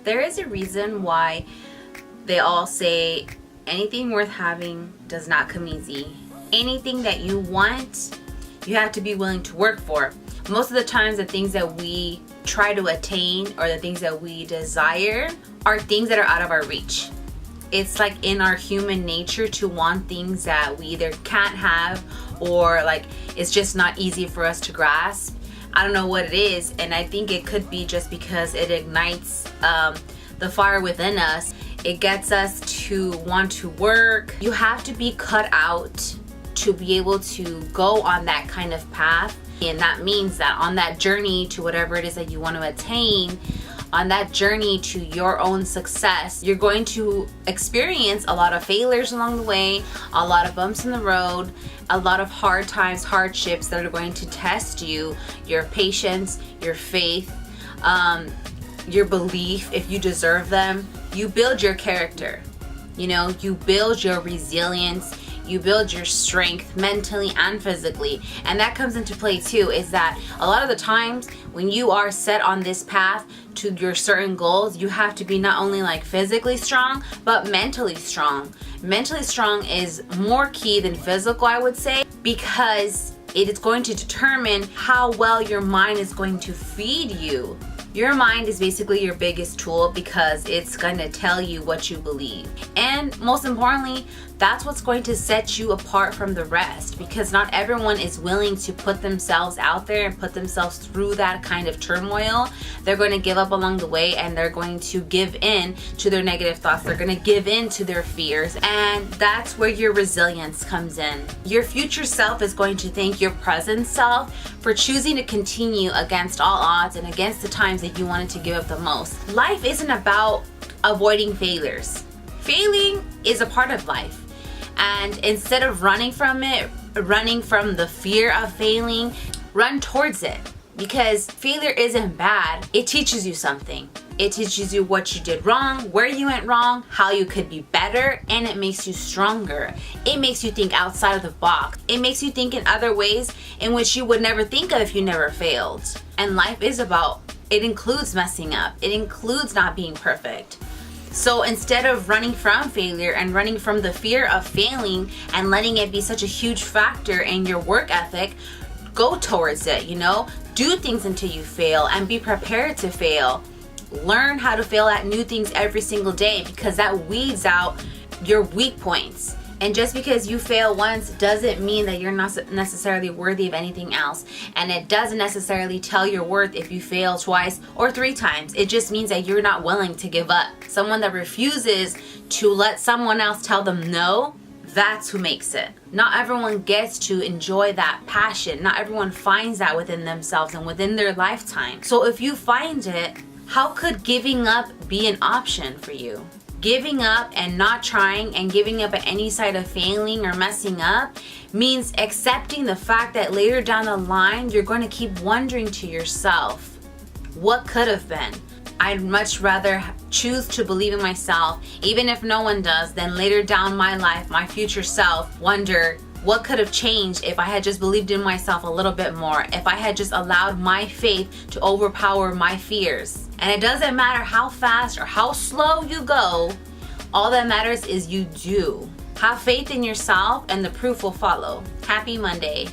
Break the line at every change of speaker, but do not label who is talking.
There is a reason why they all say anything worth having does not come easy. Anything that you want, you have to be willing to work for. Most of the times the things that we try to attain or the things that we desire are things that are out of our reach. It's like in our human nature to want things that we either can't have or like it's just not easy for us to grasp. I don't know what it is, and I think it could be just because it ignites the fire within us. It gets us to want to work. You have to be cut out to be able to go on that kind of path. And that means that on that journey to whatever it is that you want to attain, on that journey to your own success, you're going to experience a lot of failures along the way, a lot of bumps in the road, a lot of hard times, hardships that are going to test you, your patience, your faith, your belief if you deserve them. You build your character, you build your resilience, you build your strength mentally and physically. And that comes into play too, is that a lot of the times when you are set on this path to your certain goals, you have to be not only like physically strong, but mentally strong. Mentally strong is more key than physical, I would say, because it is going to determine how well your mind is going to feed you. Your mind is basically your biggest tool because it's going to tell you what you believe. And most importantly, that's what's going to set you apart from the rest, because not everyone is willing to put themselves out there and put themselves through that kind of turmoil. They're going to give up along the way, and they're going to give in to their negative thoughts. They're going to give in to their fears, and that's where your resilience comes in. Your future self is going to thank your present self for choosing to continue against all odds and against the times that you wanted to give up the most. Life isn't about avoiding failures. Failing is a part of life. And instead of running from it, running from the fear of failing, run towards it. Because failure isn't bad. It teaches you something. It teaches you what you did wrong, where you went wrong, how you could be better, and it makes you stronger. It makes you think outside of the box. It makes you think in other ways in which you would never think of if you never failed. And life is about, it includes messing up. It includes not being perfect. So instead of running from failure and running from the fear of failing and letting it be such a huge factor in your work ethic, go towards it, do things until you fail and be prepared to fail. Learn how to fail at new things every single day, because that weeds out your weak points. And just because you fail once doesn't mean that you're not necessarily worthy of anything else. And it doesn't necessarily tell your worth if you fail twice or 3 times. It just means that you're not willing to give up. Someone that refuses to let someone else tell them no, that's who makes it. Not everyone gets to enjoy that passion. Not everyone finds that within themselves and within their lifetime. So if you find it, how could giving up be an option for you? Giving up and not trying and giving up at any side of failing or messing up means accepting the fact that later down the line, you're going to keep wondering to yourself, what could have been? I'd much rather choose to believe in myself, even if no one does, than later down my life, my future self, wonder what could have changed if I had just believed in myself a little bit more, if I had just allowed my faith to overpower my fears. And it doesn't matter how fast or how slow you go, all that matters is you do. Have faith in yourself and the proof will follow. Happy Monday.